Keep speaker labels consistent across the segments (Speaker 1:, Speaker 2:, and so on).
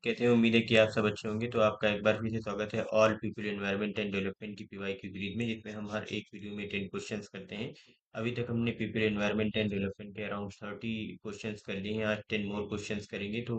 Speaker 1: कैसे हैं? उम्मीद है कि आप सब अच्छे होंगे। तो आपका एक बार फिर से स्वागत है all people environment and development की पीवाईक्यू सीरीज में, जिसमें हम हर एक वीडियो में 10 क्वेश्चंस करते हैं। अभी तक हमने पीपल एनवायरनमेंट एंड डेवलपमेंट के अराउंड 30 क्वेश्चंस कर लिए हैं। आज 10 मोर क्वेश्चंस करेंगे। तो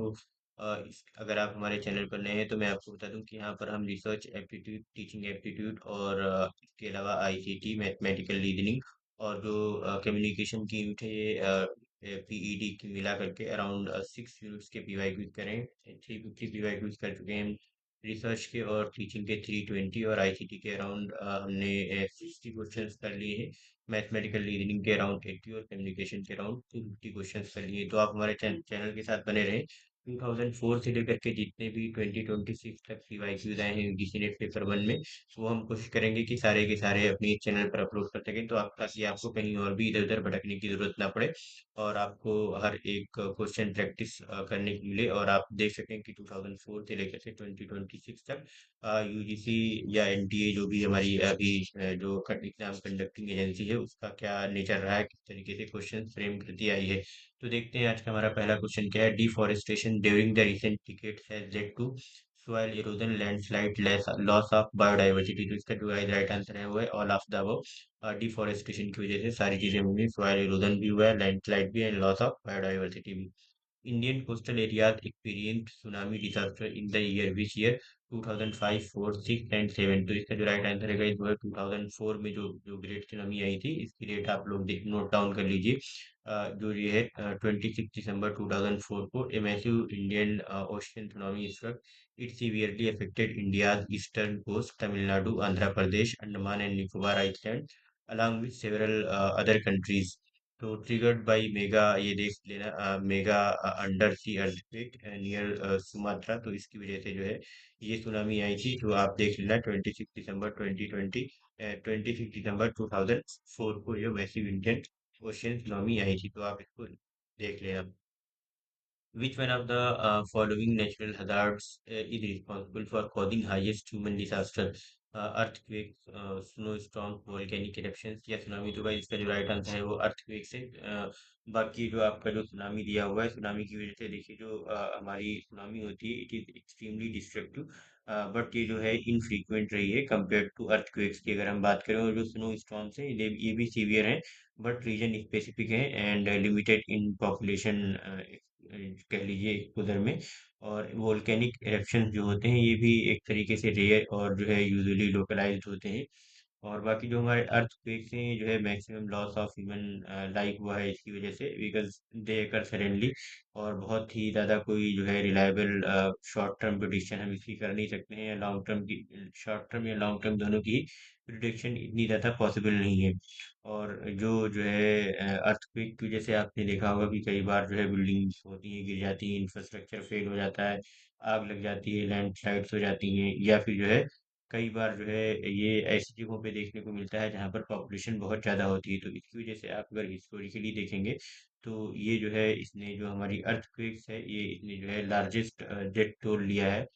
Speaker 1: अगर आप हमारे चैनल पर नए हैं तो मैं आपको बता दूं कि यहाँ पर हम रिसर्च एप्टीट्यूड, टीचिंग एप्टीट्यूड और इसके अलावा आईसीटी, मैथमेटिकल रीजनिंग और जो कम्युनिकेशन की यूनिट है, ये पीईडी की मिला करके अराउंड 6 यूनिट्स के पीवाई क्विज करें। 350 पीवाई क्विज कर चुके हैं। रिसर्च के और टीचिंग के 320 और आईसीटी के अराउंड हमने 60 क्वेश्चंस कर लिए हैं। मैथमेटिकल रीजनिंग के अराउंड 80 और कम्युनिकेशन के अराउंड 250 क्वेश्चंस कर लिए। तो आप हमारे चैनल के साथ बने रहें। 2004 से लेकर के जितने भी 2026 तक पीवाईक्यूज आए हैं यूजीसी नेट पेपर 1 में, वो हम कोशिश करेंगे कि सारे के सारे अपनी चैनल पर अपलोड कर सकें, तो ताकि आपको कहीं और भी इधर उधर भटकने की जरूरत ना पड़े और आपको हर एक क्वेश्चन प्रैक्टिस करने के लिए, और आप देख सकें कि 2004 से लेकर के 2026 तक यूजीसी या एनटीए जो भी हमारी अभी जो एग्जाम कंडक्टिंग एजेंसी है, उसका क्या नेचर रहा है, किस तरीके से क्वेश्चन फ्रेम करती आई है। तो देखते हैं आज का हमारा पहला क्वेश्चन क्या है। Deforestation during the recent decades has led to soil erosion, landslide, loss of biodiversity. तो इसका जो राइट आंसर है वो है all of the above. Deforestation की वजह से सारी चीजें हुई, सॉइल इरोजन भी हुआ है, लैंडस्लाइड भी एंड लॉस ऑफ बायोडाइवर्सिटी भी। Indian coastal areas experienced tsunami disaster in the year which year? 2005, 4, 6 and 7। तो इसका जो राइट आंसर है गाइस वो है 2004 में जो जो ग्रेट सुनामी आई थी। इसकी डेट आप लोग नोट डाउन कर लीजिए। जो ये है 26 दिसंबर 2004 को a massive Indian ocean tsunami struck. It severely affected India's eastern coast, Tamil Nadu, Andhra Pradesh, Andaman and Nicobar island along with several other countries। तो ट्रिगर्ड बाय मेगा, ये देख लेना, mega under sea earthquake near Sumatra. तो इसकी वजह से जो है ये सुनामी आई थी। तो आप देख लेना 26 दिसंबर 2020 26 दिसंबर 2004 को ये मैसिव इंडियन ओशियन सुनामी आई थी। तो आप इसको देख लेना। Which one of the following natural hazards is responsible for causing highest human disaster? Earthquake, snowstorm, volcanic eruptions या सुनामी? तो भाई इसका जो राइट आंसर है वो अर्थक्वेक से। बाकी जो आपका जो सुनामी दिया हुआ है, सुनामी की वजह से देखिए जो हमारी सुनामी होती है, it is extremely destructive, but ये जो है इनफ्रीक्वेंट रही है कंपेयर टू अर्थक्वेक्स की अगर हम बात करें। और जो स्नो स्टॉर्म्स है ये भी सीवियर हैं, बट रीजन स्पेसिफिक है एंड लिमिटेड इन पॉपुलेशन, कह लीजिए उधर में। और वोल्केनिक एरप्शन जो होते हैं ये भी एक तरीके से रेयर और जो है यूजुअली लोकलाइज्ड होते हैं। और बाकी जो हमारे अर्थक्वेक्स हैं, ये जो है maximum loss of human life हुआ है इसकी वजह से, बिकॉज दे अकर सडनली। और बहुत ही ज़्यादा कोई जो है रिलायबल शॉर्ट टर्म प्रिडिक्शन हम इसकी कर नहीं सकते हैं, या लॉन्ग टर्म की, शॉर्ट टर्म या लॉन्ग टर्म दोनों की प्रिडिक्शन इतनी ज़्यादा पॉसिबल नहीं है। और जो है अर्थक्वेक की वजह से आपने देखा होगा कि कई बार जो है बिल्डिंग्स होती हैं गिर जाती हैं, इंफ्रास्ट्रक्चर फेल हो जाता है, आग लग जाती है, लैंडस्लाइड्स हो जाती हैं, या फिर जो है कई बार जो है ये ऐसी जगहों पे देखने को मिलता है जहाँ पर पॉपुलेशन बहुत ज़्यादा होती है। तो इसकी वजह से आप अगर हिस्टोरिकली देखेंगे तो ये जो है इसने जो हमारी अर्थक्वेक्स है, ये इसने जो है लार्जेस्ट डेथ टोल लिया है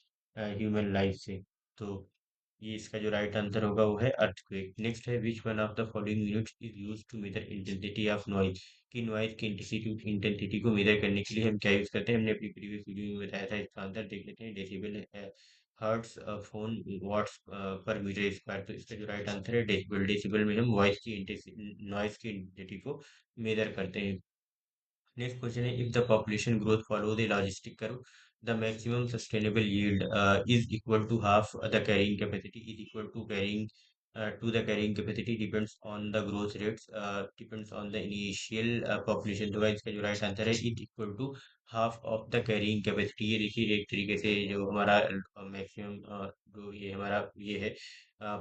Speaker 1: ह्यूमन लाइफ से। तो ये इसका जो राइट आंसर होगा वो है अर्थक्वेक। नेक्स्ट है which one of the following units is used to measure intensity of noise? कि नॉइज की इंटेंसिटी को मेजर करने के लिए हम क्या यूज करते हैं, हमने अपनी प्रीवियस वीडियो में बताया था। इसका आंसर देख लेते हैं। डेसिबल, हर्ट्स, फोन, वॉट्स पर मीटर स्क्वायर। तो इसका जो राइट आंसर है डेसिबल। डेसिबल में हम वॉइस की नॉइज की इंटेंसिटी को मेजर करते हैं। Next question is, if the population growth follow the logistic curve, the maximum sustainable yield is equal to half the carrying capacity is equal to the carrying capacity depends on the growth rates, depends on the initial population। तो guys, इसका जो right answer है is equal to half of the carrying capacity. ये देखिए एक तरीके से जो हमारा मैक्सिमम जो ये हमारा ये है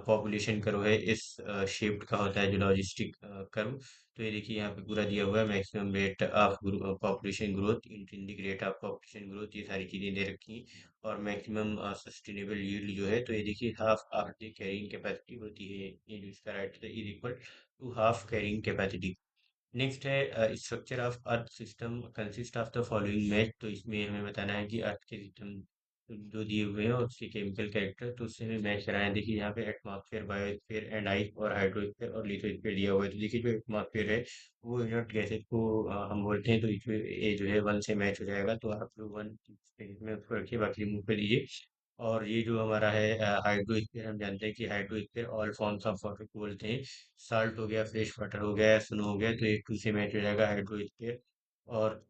Speaker 1: पॉपुलेशन कर्व है, इस शेप्ड का होता है जो लॉजिस्टिक कर्व। तो ये देखिए यहाँ पे पूरा दिया हुआ है, maximum rate of population growth, intrinsic rate of population growth, ये सारी चीजें दे रखी हैं। और मैक्सिमम सस्टेनेबल यील्ड जो है, तो ये देखिए half of the carrying capacity होती है। ये जो इसका राइट है is equal to half carrying capacity. Next है structure of earth system consist of the following match. तो इसमें हमें बताना है कि अर्थ के सिस्टम जो दिए हुए हैं और उसके केमिकल कैरेक्टर, तो उससे हमें मैच कराना है। देखिए यहाँ पे एटमॉस्फेयर, बायोस्फीयर एंड आइस और हाइड्रोस्फीयर और लिथोस्फीयर दिया हुआ है। तो देखिए जो एटमॉस्फेयर है वो इनर्ट गैसेज को हम बोलते हैं, तो इसमें ये जो है वन से मैच हो जाएगा। तो आप लोग वन में उसको रखिए, बाकी रिमूव कर दीजिए। और ये जो हमारा है हाइड्रोस्फीयर, हम जानते हैं कि hydrosphere all forms of water को बोलते हैं। साल्ट हो गया, फ्रेश वाटर हो गया, स्नो हो गया, तो ये टू से मैच हो जाएगा हाइड्रोस्फीयर। और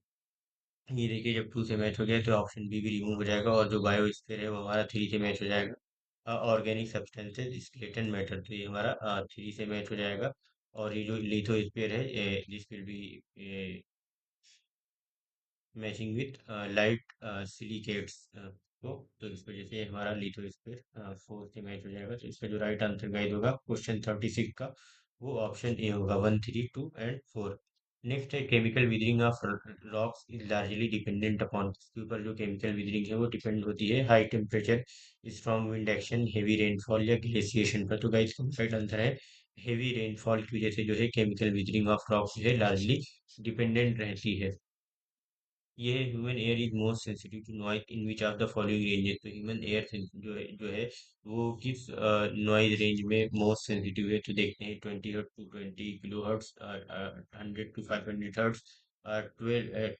Speaker 1: ये देखिए जब टू से मैच हो जाए तो ऑप्शन बी भी रिमूव हो जाएगा, और जो बायोस्फीयर है वो हमारा थ्री से मैच हो जाएगा। ऑर्गेनिक सब्सटेंसेज, स्केलेटन मैटर, तो ये हमारा थ्री से मैच हो जाएगा। और ये जो लिथोस्फीयर है, this will be matching with light silicates को, तो इस वजह से हमारा लिथोस्फीयर फोर से मैच हो जाएगा। तो इसका जो राइट आंसर गाइड होगा क्वेश्चन 36 का, वो ऑप्शन ए होगा, one, three, two and four. Next है chemical weathering of rocks is largely dependent upon, इसके ऊपर जो केमिकल विदरिंग है वो डिपेंड होती है high temperature, strong wind action, heavy rainfall या ग्लेसिएशन पर। तो गाइस इसका राइट आंसर है हेवी रेनफॉल की वजह से जो है केमिकल विदरिंग ऑफ रॉक्स जो है लार्जली डिपेंडेंट रहती है। ये human ear is most sensitive to noise in which of the following ranges, तो ह्यूमन एयर जो है वो किस नॉइज रेंज में मोस्ट सेंसिटिव है। तो देखते हैं 20 hertz to 20 kilo hertz, 100 to 500 hertz,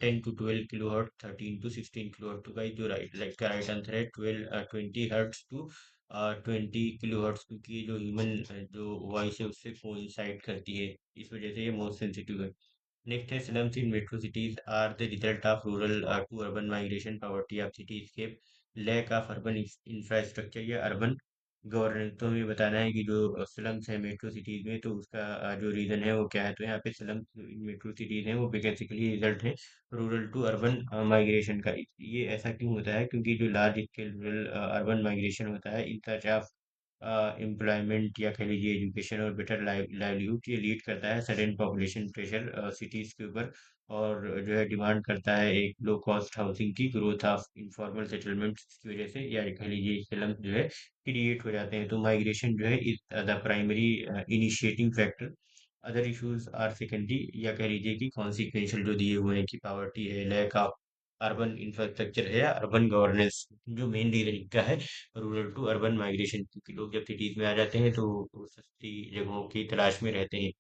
Speaker 1: 10 to 12 kilo hertz, 13 to 16 kilo hertz. तो गाइस जो राइट का राइट आंसर है 20 हर्ट्ज टू 20 किलो हर्ट्ज, क्योंकि ये जो ह्यूमन जो वॉइस है उससे कोइंसाइड करती है, इस वजह से ये मोस्ट सेंसिटिव है। Next है slums in metro cities are the result of rural to urban migration, poverty of cityscape, lack of urban infrastructure या urban गवर्नेंस। तो हमें बताना है कि जो स्लम्स है मेट्रो सिटीज में, तो उसका जो रीजन है वो क्या है। तो यहाँ पे स्लम्स मेट्रो सिटीज है वो बेसिकली रिजल्ट है रूरल टू अर्बन माइग्रेशन का। ये ऐसा क्यों होता है, क्योंकि जो large scale rural urban migration होता है इन सर्च ऑफ एम्प्लॉयमेंट या कह लीजिए एजुकेशन और बेटर लाइवलीहुड, ये लीड करता है सडन पॉपुलेशन प्रेशर सिटीज के ऊपर, और जो है डिमांड करता है एक लो कॉस्ट हाउसिंग की, ग्रोथ ऑफ इनफॉर्मल सेटलमेंट की वजह से, या कह लीजिए स्लम्स जो है क्रिएट हो जाते हैं। तो माइग्रेशन जो है is the primary initiating factor, other issues are secondary, या कह लीजिए कि कॉन्सिक्वेंशियल जो दिए हुए हैं कि पावर्टी है, लैक ऑफ अर्बन इंफ्रास्ट्रक्चर है, या अर्बन गवर्नेंस, जो मेन रीजन का है रूरल टू अर्बन माइग्रेशन, क्योंकि लोग जब सिटीज में आ जाते हैं तो वो सस्ती जगहों की तलाश में रहते हैं।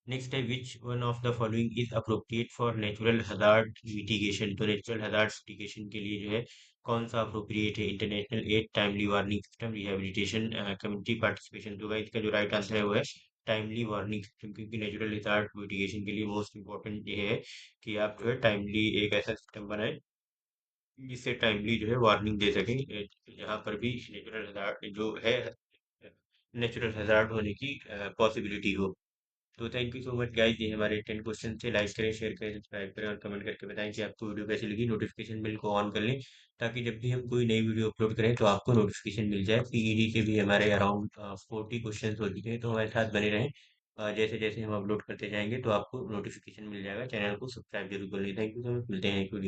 Speaker 1: नेक्स्ट है which one of the following is appropriate for natural hazard mitigation, तो नेचुरल हजार्ड मिटिगेशन के लिए जो है कौन सा अप्रोप्रिएट है। International aid, timely warning system, rehabilitation, community participation. तो गाइस इसका जो राइट आंसर है वो है टाइमली वार्निंग सिस्टम, क्योंकि नेचुरल हजार्ड मिटिगेशन के लिए मोस्ट इंपॉर्टेंट ये है कि आप जो है टाइमली एक ऐसा सिस्टम बनाए जिससे टाइमली जो है वार्निंग दे सकें, जहाँ पर भी नेचुरल हजार्ड जो है नेचुरल हजार्ड होने की पॉसिबिलिटी हो। तो thank you so much guys, ये हमारे 10 क्वेश्चन थे। लाइक करें, शेयर करें, सब्सक्राइब करें और कमेंट करके बताएं कि आपको वीडियो कैसी लगी। नोटिफिकेशन बिल को ऑन कर लें, ताकि जब भी हम कोई नई वीडियो अपलोड करें तो आपको नोटिफिकेशन मिल जाए। पीईडी के भी हमारे अराउंड 40 क्वेश्चन हो चुके हैं, तो हमारे साथ बने रहें। जैसे जैसे हम अपलोड करते जाएंगे तो आपको नोटिफिकेशन मिल जाएगा। चैनल को सब्सक्राइब जरूर कर लें। थैंक यू सो मच, मिलते हैं एक वीडियो